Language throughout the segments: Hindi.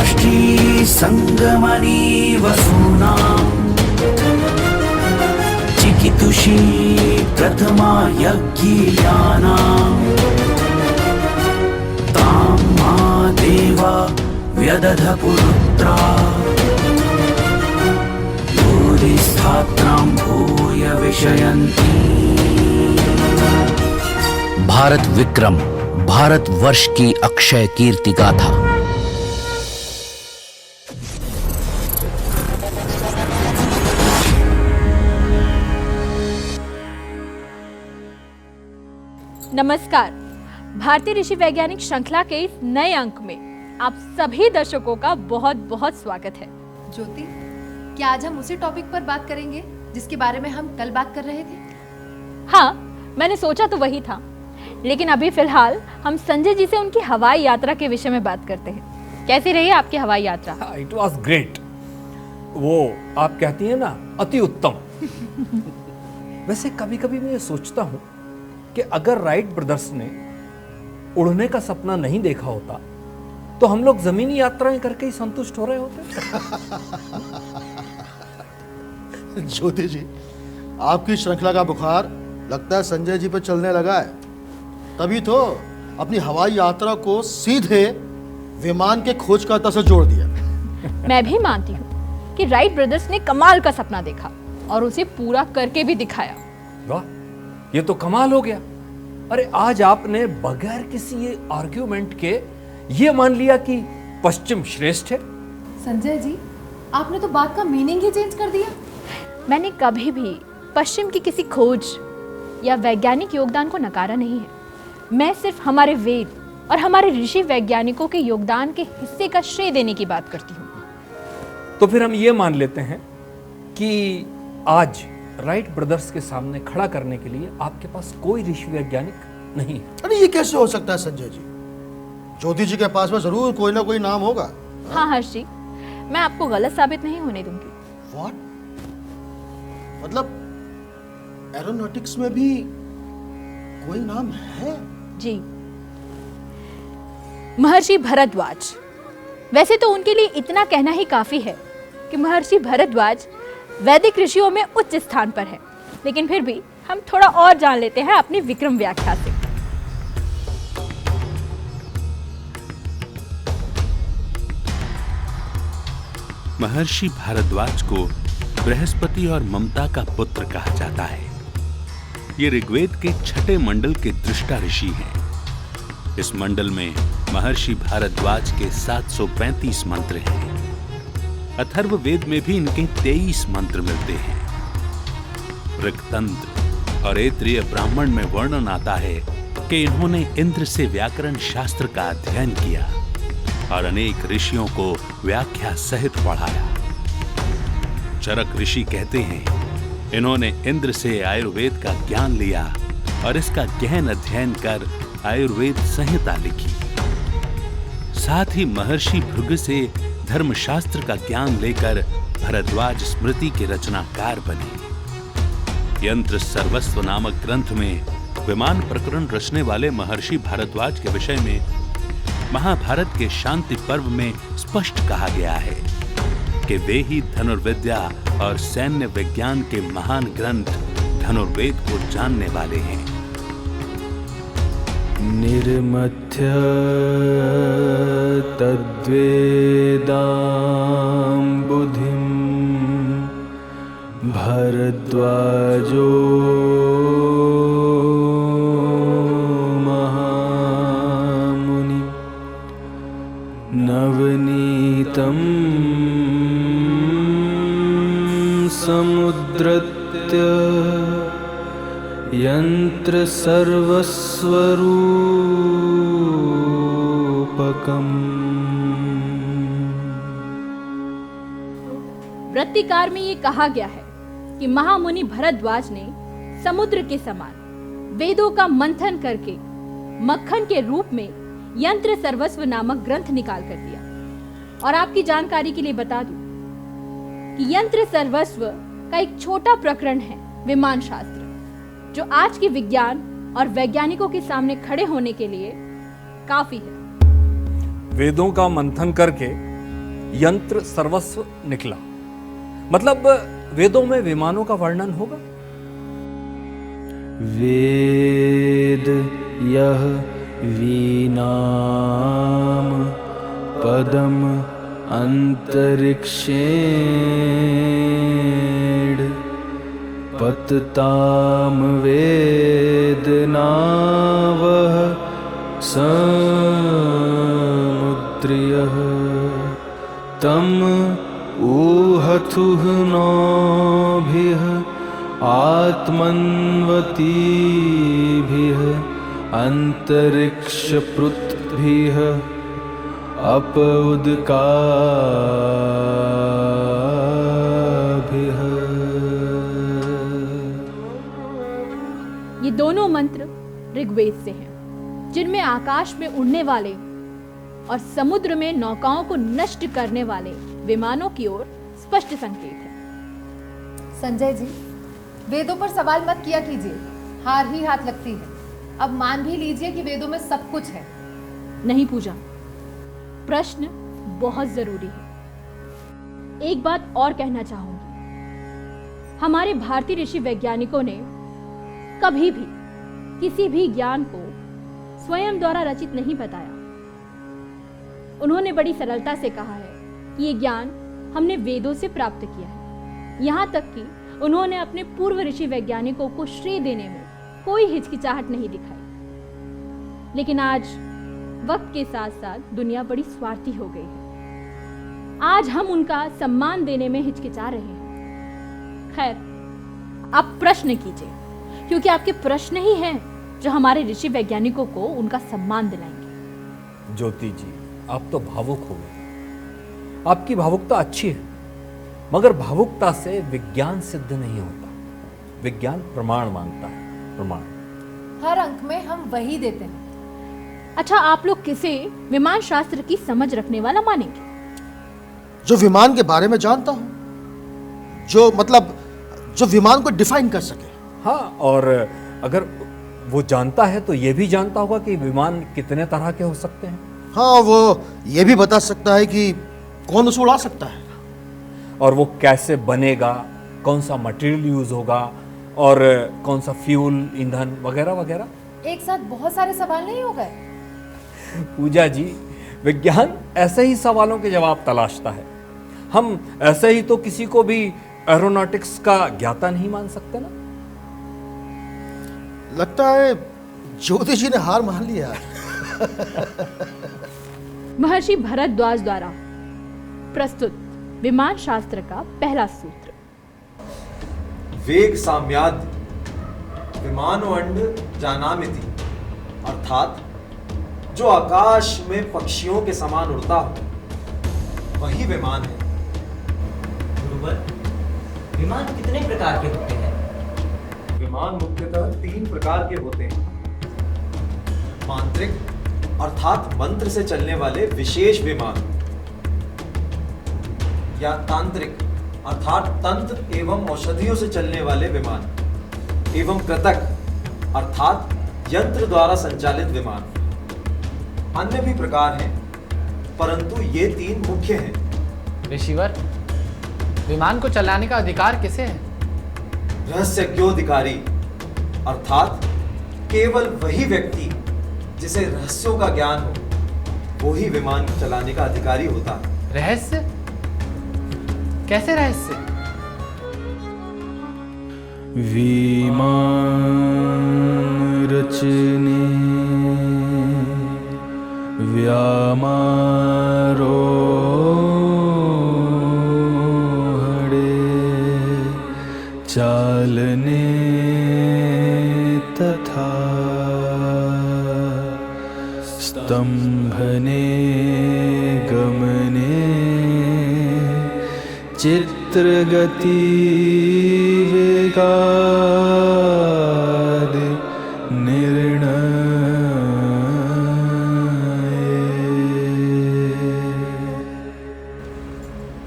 राष्ट्री संगमनी वसूनां चिकितुषी प्रथमा यज्ञियानां तां मा देवा व्यदध पुरुत्रा भूरिस्थात्रां भूय विषयन्ति। भारत विक्रम, भारत वर्ष की अक्षय कीर्ति गाथा। नमस्कार। भारतीय ऋषि वैज्ञानिक श्रृंखला के इस नए अंक में आप सभी दर्शकों का बहुत बहुत स्वागत है। ज्योति, क्या आज हम उसी टॉपिक पर बात करेंगे जिसके बारे में हम कल बात कर रहे थे? हाँ, मैंने सोचा तो वही था, लेकिन अभी फिलहाल हम संजय जी से उनकी हवाई यात्रा के विषय में बात करते हैं। कैसी रही आपकी हवाई यात्रा? It was great. वो आप कहती हैं ना, अति उत्तम। वैसे कभी कभी मैं ये सोचता हूँ कि अगर राइट ब्रदर्स ने उड़ने का सपना नहीं देखा होता तो हम लोग जमीनी यात्राएं करके ही संतुष्ट हो रहे होते। ज्योति जी, आपकी श्रृंखला का बुखार लगता है संजय जी पे चलने लगा है। तभी तो अपनी हवाई यात्रा को सीधे विमान के खोजकर्ता से जोड़ दिया। मैं भी मानती हूँ कि राइट ब्रदर्स ने कमाल का सपना देखा और उसे पूरा करके भी दिखाया। वाह, ये तो कमाल हो गया। अरे आज आपने बगैर किसी ये आर्ग्यूमेंट के ये मान लिया कि पश्चिम श्रेष्ठ है। संजय जी, आपने तो बात का मीनिंग ही चेंज कर दिया। मैंने कभी भी पश्चिम की किसी खोज या वैज्ञानिक योगदान को नकारा नहीं है। मैं सिर्फ हमारे वेद और हमारे ऋषि वैज्ञानिकों के योगदान के हिस्से का श्रेय देने की बात करती हूँ। तो फिर हम ये मान लेते हैं कि आज राइट ब्रदर्स के सामने खड़ा करने के लिए आपके पास कोई ऋषि वैज्ञानिक नहीं है। अरे ये कैसे हो सकता है संजय जी? ज्योति जी के पास में जरूर कोई ना कोई नाम होगा। हाँ हर्ष जी, मैं आपको गलत साबित नहीं होने दूंगी। What? मतलब एरोनॉटिक्स में भी कोई नाम है? जी, महर्षि भरद्वाज। वैसे तो उनके लिए इतना कहना ही काफी है कि महर्षि भरद्वाज वैदिक ऋषियों में उच्च स्थान पर है, लेकिन फिर भी हम थोड़ा और जान लेते हैं अपनी विक्रम व्याख्या से। महर्षि भारद्वाज को बृहस्पति और ममता का पुत्र कहा जाता है। ये ऋग्वेद के छठे मंडल के दृष्टा ऋषि हैं। इस मंडल में महर्षि भारद्वाज के 735 मंत्र हैं। अथर्ववेद में भी इनके 23 मंत्र मिलते हैं। ऋक्तंत्र और ऐत्रेय ब्राह्मण में वर्णन आता है कि इन्होंने इंद्र से व्याकरण शास्त्र का अध्ययन किया और अनेक ऋषियों को व्याख्या सहित पढ़ाया। चरक ऋषि कहते हैं इन्होंने इंद्र से आयुर्वेद का ज्ञान लिया और इसका गहन अध्ययन कर आयुर्वेद संहिता लिखी। साथ ही महर्षि भृगु से धर्मशास्त्र का ज्ञान लेकर भरद्वाज स्मृति के रचनाकार बने। यंत्र सर्वस्व नामक ग्रंथ में विमान प्रकरण रचने वाले महर्षि भारद्वाज के विषय में महाभारत के शांति पर्व में स्पष्ट कहा गया है कि वे ही धनुर्विद्या और सैन्य विज्ञान के महान ग्रंथ धनुर्वेद को जानने वाले हैं। निर्मथ्य तद्वेदां बुद्धिं भरद्वाजो महामुनि नवनीतं समुद्रत्य यंत्र सर्वस्वरूपकम्। वृत्तिकार में ये कहा गया है कि महामुनि भरद्वाज ने समुद्र के समान वेदों का मंथन करके मक्खन के रूप में यंत्र सर्वस्व नामक ग्रंथ निकाल कर दिया। और आपकी जानकारी के लिए बता दूं कि यंत्र सर्वस्व का एक छोटा प्रकरण है विमान शास्त्र, जो आज के विज्ञान और वैज्ञानिकों के सामने खड़े होने के लिए काफी है। वेदों का मंथन करके यंत्र सर्वस्व निकला। मतलब वेदों में विमानों का वर्णन होगा। वेद यह वीणाम पदम अंतरिक्षेण पतताम वेदनावः समुद्र्यः तम ऊहथुः नौभिः आत्मन्वतीभिः अंतरिक्षपृथ्भिः अपउदकाभिः। ये दोनों मंत्र ऋग्वेद से हैं, जिनमें आकाश में उड़ने वाले और समुद्र में नौकाओं को नष्ट करने वाले विमानों की ओर स्पष्ट संकेत है। संजय जी, वेदों पर सवाल मत किया कीजिए, हार ही हाथ लगती है। अब मान भी लीजिए कि वेदों में सब कुछ है। नहीं पूजा, प्रश्न बहुत जरूरी है। एक बात और कहना चाहूंगी, हमारे भारतीय ऋषि वैज्ञानिकों ने कभी भी किसी भी ज्ञान को स्वयं द्वारा रचित नहीं बताया। उन्होंने बड़ी सरलता से कहा है कि ये ज्ञान हमने वेदों से प्राप्त किया है। यहाँ तक कि उन्होंने अपने पूर्व ऋषि वैज्ञानिकों को श्रेय देने में कोई हिचकिचाहट नहीं दिखाई। लेकिन आज वक्त के साथ साथ दुनिया बड़ी स्वार्थी हो गई है। आज हम उनका सम्मान देने में हिचकिचा रहे हैं। खैर, आप प्रश्न कीजिए, क्योंकि आपके प्रश्न ही हैं जो हमारे ऋषि वैज्ञानिकों को उनका सम्मान दिलाएंगे। ज्योति जी, आप तो भावुक हो गए। आपकी भावुकता अच्छी है, मगर भावुकता से विज्ञान सिद्ध नहीं होता। विज्ञान प्रमाण मांगता है, प्रमाण। हर अंक में हम वही देते हैं। अच्छा, आप लोग किसे विमान शास्त्र की समझ रखने वाला मानेंगे? जो विमान के बारे में जानता हूं, जो विमान को डिफाइन कर सके। हाँ, और अगर वो जानता है तो ये भी जानता होगा कि विमान कितने तरह के हो सकते हैं। हाँ, वो ये भी बता सकता है कि कौन उसे उड़ा सकता है, और वो कैसे बनेगा, कौन सा मटेरियल यूज होगा, और कौन सा फ्यूल, ईंधन वगैरह वगैरह। एक साथ बहुत सारे सवाल नहीं हो गए? पूजा जी, विज्ञान ऐसे ही सवालों के जवाब तलाशता है। हम ऐसे ही तो किसी को भी एरोनॉटिक्स का ज्ञाता नहीं मान सकते ना। लगता है ज्योति जी ने हार मान लिया। महर्षि भरद्वाज द्वारा प्रस्तुत विमान शास्त्र का पहला सूत्र। वेग साम्याद विमानो अंड जानामिति, अर्थात जो आकाश में पक्षियों के समान उड़ता हो वही विमान है। गुरुवर, विमान कितने प्रकार के होते हैं? विमान मुख्यतः 3 प्रकार के होते हैं। मांत्रिक अर्थात मंत्र से चलने वाले विशेष विमान, या तांत्रिक अर्थात तंत्र एवं औषधियों से चलने वाले विमान, एवं कृतक अर्थात यंत्र द्वारा संचालित विमान। अन्य भी प्रकार हैं, परंतु ये 3 मुख्य हैं। ऋषिवर, विमान को चलाने का अधिकार किसे है? रहस्यज्ञोधिकारी अर्थात केवल वही व्यक्ति जिसे रहस्यों का ज्ञान हो, वो ही विमान चलाने का अधिकारी होता है। रहस्य? कैसे रहस्य? विमान रचने व्यामारोहणे चालने तथा स्तंभने गमने चित्रगति वेगाद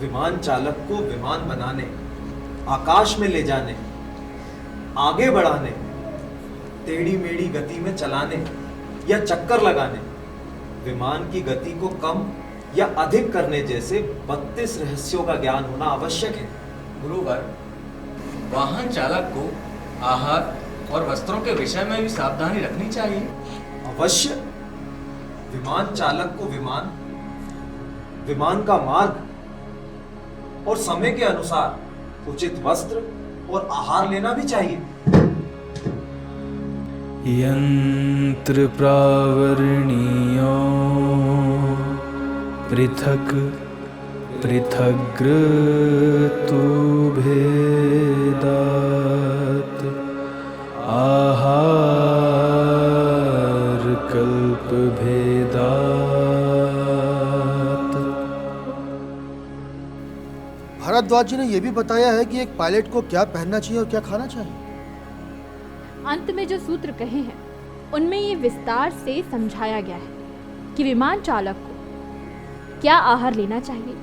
विमान चालक को विमान बनाने, आकाश में ले जाने, आगे बढ़ाने, टेढ़ी मेढ़ी गति में चलाने या चक्कर लगाने, विमान की गति को कम या अधिक करने जैसे 32 रहस्यों का ज्ञान होना आवश्यक है। गुरुवर, वाहन चालक को आहार और वस्त्रों के विषय में भी सावधानी रखनी चाहिए। अवश्य। विमान चालक को विमान का मार्ग और समय के अनुसार उचित वस्त्र और आहार लेना भी चाहिए। यंत्र प्रावरणीयो पृथक पृथग्रतु भेदात आहार कल्प भेदात। भारद्वाज जी ने यह भी बताया है कि एक पायलट को क्या पहनना चाहिए और क्या खाना चाहिए। अंत में जो सूत्र कहे हैं उनमें ये विस्तार से समझाया गया है कि विमान चालक को क्या आहार लेना चाहिए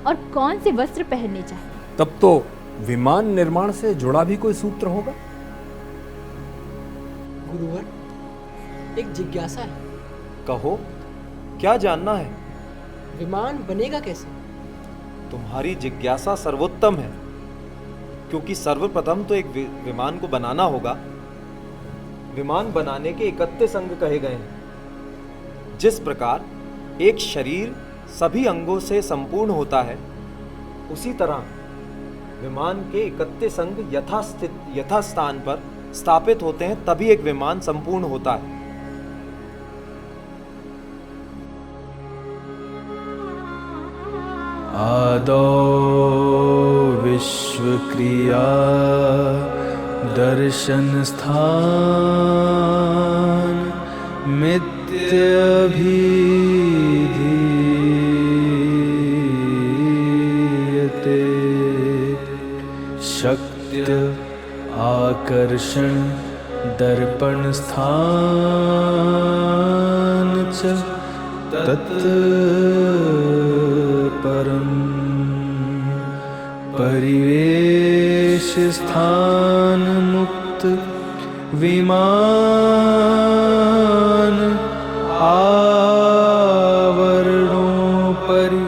और कौन से वस्त्र पहनने चाहिए। तब तो विमान निर्माण से जुड़ा भी कोई सूत्र होगा। गुरुवर, एक जिज्ञासा है। कहो, क्या जानना है? विमान बनेगा कैसे? तुम्हारी जिज्ञासा सर्वोत्तम है, क्योंकि सर्वप्रथम तो एक विमान को बनाना होगा। विमान बनाने के 31 अंग कहे गए हैं। जिस प्रकार एक शरीर सभी अंगों से संपूर्ण होता है, उसी तरह विमान के 31 अंग यथास्थान पर स्थापित होते हैं, तभी एक विमान संपूर्ण होता है। आदौ विश्वक्रिया दर्शन स्थान मिथ्याभिधीयते शक्ति आकर्षण दर्पण स्थान च तत् परम परिवेश स्थान मुक्त विमान आवरणोपरि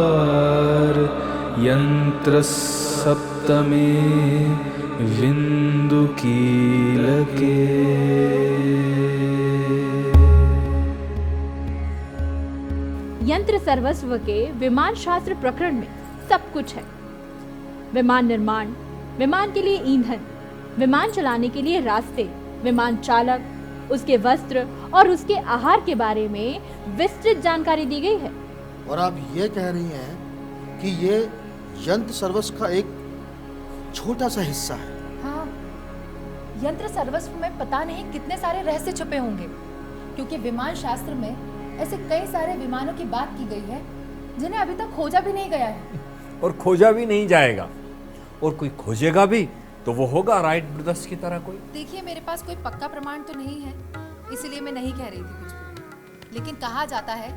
अंगोपसहार यंत्र सप्तमे विंदु कीलके। यंत्र सर्वस्व के विमान शास्त्र प्रकरण में सब कुछ है। विमान निर्माण, विमान के लिए ईंधन, विमान चलाने के लिए रास्ते, विमान चालक, उसके वस्त्र और उसके आहार के बारे में विस्तृत जानकारी दी गई है। और आप ये कह रही हैं कि ये यंत्र सर्वस्व का एक छोटा सा हिस्सा है। हाँ, यंत्र सर्वस्व में पता नहीं कितने सारे रहस्य छुपे होंगे, क्योंकि विमान शास्त्र में ऐसे कई सारे विमानों की बात की गई है जिन्हें अभी तक खोजा भी नहीं गया है और खोजा भी नहीं जाएगा, और कोई खोजेगा भी तो वो होगा राइट ब्रदर्स की तरह कोई। देखिए, मेरे पास कोई पक्का प्रमाण तो नहीं है, इसीलिए मैं नहीं कह रही थी कुछ भी। लेकिन कहा जाता है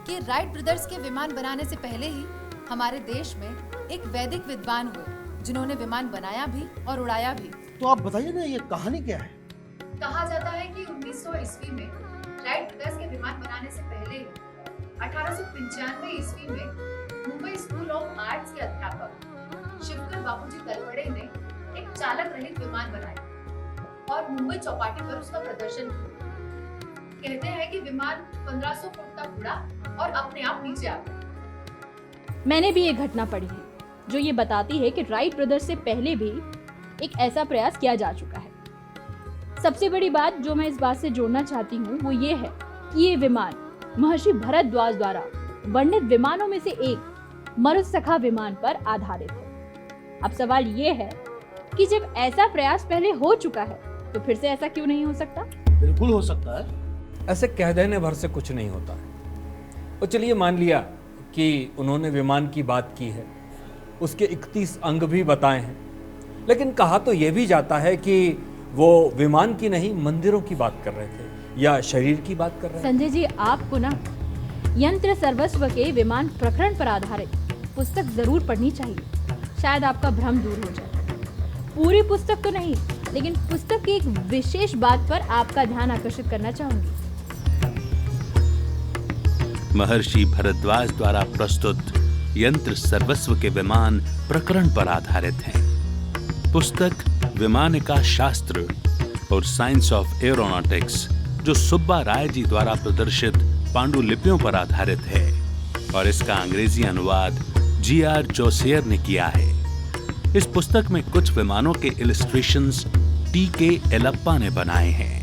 कि राइट ब्रदर्स के विमान बनाने से पहले ही हमारे देश में एक वैदिक विद्वान हुए जिन्होंने विमान बनाया भी और उड़ाया भी। तो आप बताइए ना, ये कहानी क्या है? कहा जाता है कि 1900 ईस्वी में राइट ब्रदर्स के विमान बनाने से पहले 1895 ईस्वी में मुंबई स्कूल ऑफ आर्ट्स के अध्यापक शिवकर बापूजी तलवड़े ने एक चालक रहित विमान बनाया और मुंबई चौपाटी पर उसका प्रदर्शन किया। कहते हैं कि विमान 1500 फुट तक उड़ा और अपने आप नीचे आ गया। मैंने भी एक घटना पढ़ी है जो ये बताती है कि राइट ब्रदर्स से पहले भी एक ऐसा प्रयास किया जा चुका है। सबसे बड़ी बात जो मैं इस बात से जोड़ना चाहती हूँ वो ये है कि ये विमान महर्षि भरद्वाज द्वारा वर्णित विमानों में से एक मरुत्सखा विमान पर आधारित है। अब सवाल ये है कि जब ऐसा प्रयास पहले हो चुका है तो फिर से ऐसा क्यों नहीं हो सकता? बिल्कुल हो सकता है। ऐसे कह देने भर से कुछ नहीं होता है। और चलिए मान लिया कि उन्होंने विमान की बात की है, उसके 31 अंग भी बताए हैं, लेकिन कहा तो यह भी जाता है कि वो विमान की नहीं मंदिरों की बात कर रहे थे या शरीर की बात कर रहे थे। संजय जी, आपको ना यंत्र सर्वस्व के विमान प्रकरण पर आधारित पुस्तक जरूर पढ़नी चाहिए, शायद आपका भ्रम दूर हो जाए। पूरी पुस्तक तो नहीं, लेकिन पुस्तक की एक विशेष बात पर आपका ध्यान आकर्षित करना चाहूंगी। महर्षि भरद्वाज द्वारा प्रस्तुत यंत्र सर्वस्व के विमान प्रकरण पर आधारित है। पुस्तक विमानिका शास्त्र और साइंस ऑफ एरोनॉटिक्स जो सुब्बा राय जी द्वारा प्रदर्शित पांडुलिपियों पर आधारित है और इसका अंग्रेजी अनुवाद G.R. जोसियर ने किया है। इस पुस्तक में कुछ विमानों के इलस्ट्रेशंस T.K. एलप्पा ने बनाए हैं।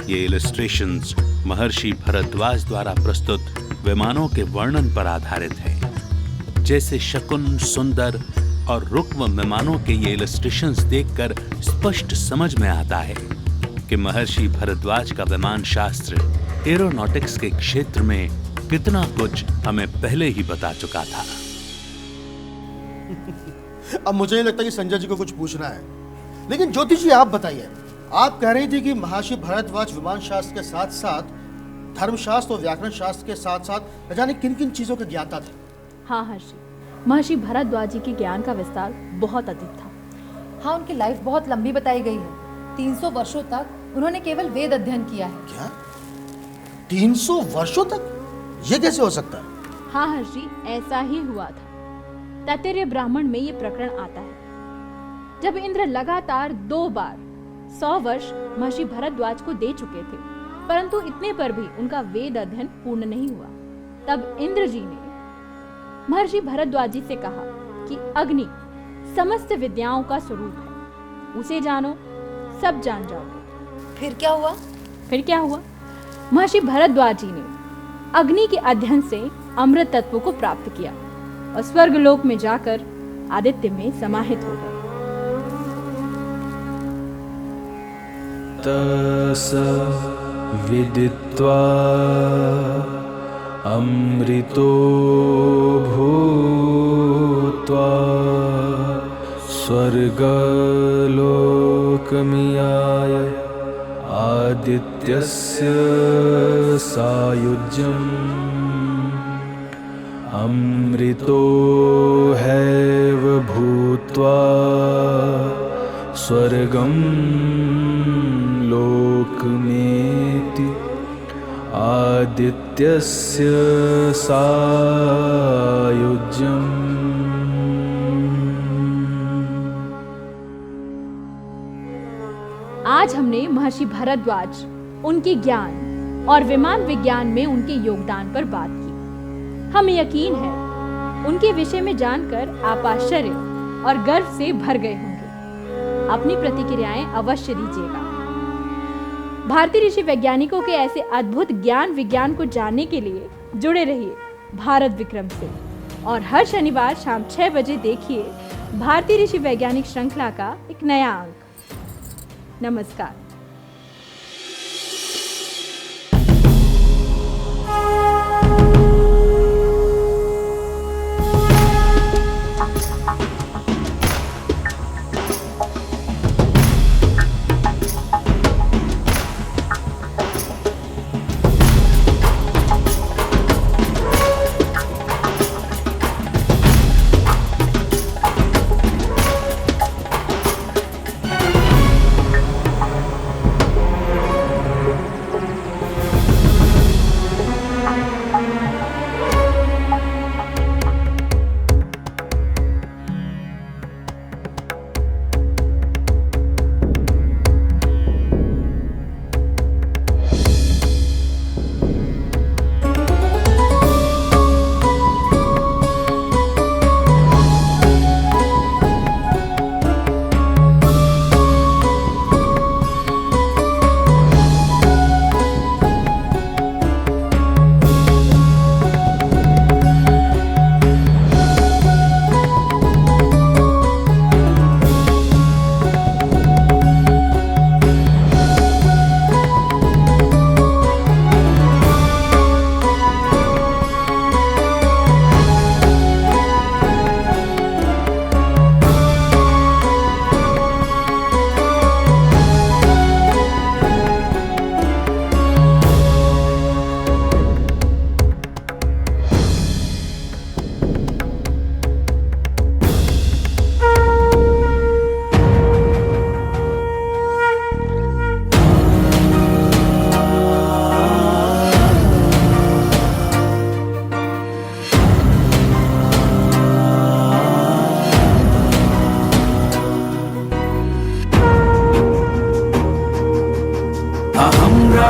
ये इलस्ट्रेशंस महर्षि भरद्वाज द्वारा प्रस्तुत विमानों के वर्णन पर आधारित है। जैसे शकुन, सुंदर और रुक्म विमानों के ये इलस्ट्रेशंस देखकर स्पष्ट समझ में आता है कि महर्षि भरद्वाज का विमान शास्त्र एरोनॉटिक्स के क्षेत्र में कितना कुछ हमें पहले ही बता चुका था। अब मुझे नहीं लगता कि संजय जी को कुछ पूछना है, लेकिन ज्योति जी आप बताइए, आप कह रही थी कि महर्षि भरद्वाज विमान शास्त्र के साथ साथ धर्मशास्त्र और व्याकरण शास्त्र के साथ साथ न जाने किन किन चीजों के ज्ञाता थे। हाँ हर्षि, महर्षि भरद्वाज जी के ज्ञान का विस्तार बहुत अधिक था। हाँ, उनकी लाइफ बहुत लंबी बताई गई है। 300 वर्षों तक उन्होंने केवल वेद अध्ययन किया है। क्या 300 वर्षों तक? ये कैसे हो सकता है? हाँ हर्षि, ऐसा ही हुआ था। तैत्तिरीय ब्राह्मण में ये प्रकरण आता है। जब इंद्र लगातार 2 बार 100 वर्ष महर्षि भरद्वाज को दे चुके थे, परंतु इतने पर भी उनका वेद अध्ययन पूर्ण नहीं हुआ, तब इंद्र जी ने महर्षि भरद्वाज जी से कहा कि अग्नि समस्त विद्याओं का स्वरूप है, उसे जानो, सब जान जाओगे। फिर क्या हुआ? फिर क्या हुआ? महर्षि भरद्वाज जी ने अग्नि के अध्ययन से अमृत तत्व को प्राप्त किया और स्वर्गलोक में जाकर आदित्य में समाहित हो गए। तस विदित्वा अमृतो भूत्वा स्वर्गलोकमियाय आदित्यस्य सायुज्यम् अमृतो हैव भूत्वा स्वर्गं लोकमेति आदित्यस्य सायुज्यम्। आज हमने महर्षि भरद्वाज, उनके ज्ञान और विमान विज्ञान में उनके योगदान पर बात की। हमें यकीन है उनके विषय में जानकर आप आश्चर्य और गर्व से भर गए होंगे। अपनी प्रतिक्रियाएं अवश्य दीजिएगा। भारतीय ऋषि वैज्ञानिकों के ऐसे अद्भुत ज्ञान विज्ञान को जानने के लिए जुड़े रहिए भारत विक्रम से, और हर शनिवार शाम 6 बजे देखिए भारतीय ऋषि वैज्ञानिक श्रृंखला का एक नया अंक। नमस्कार।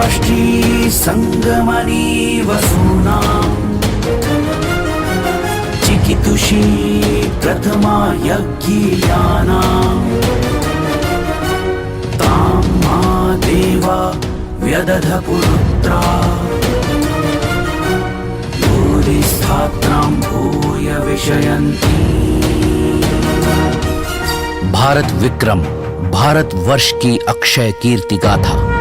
राष्ट्री संगमनी वसूनां चिकितुषी प्रथमा यज्ञियानां तां मा देवा व्यदध पुरुत्रा भूरिस्थात्रां भूय विषयन्ति। भारत विक्रम भारतवर्ष की अक्षय कीर्ति गाथा।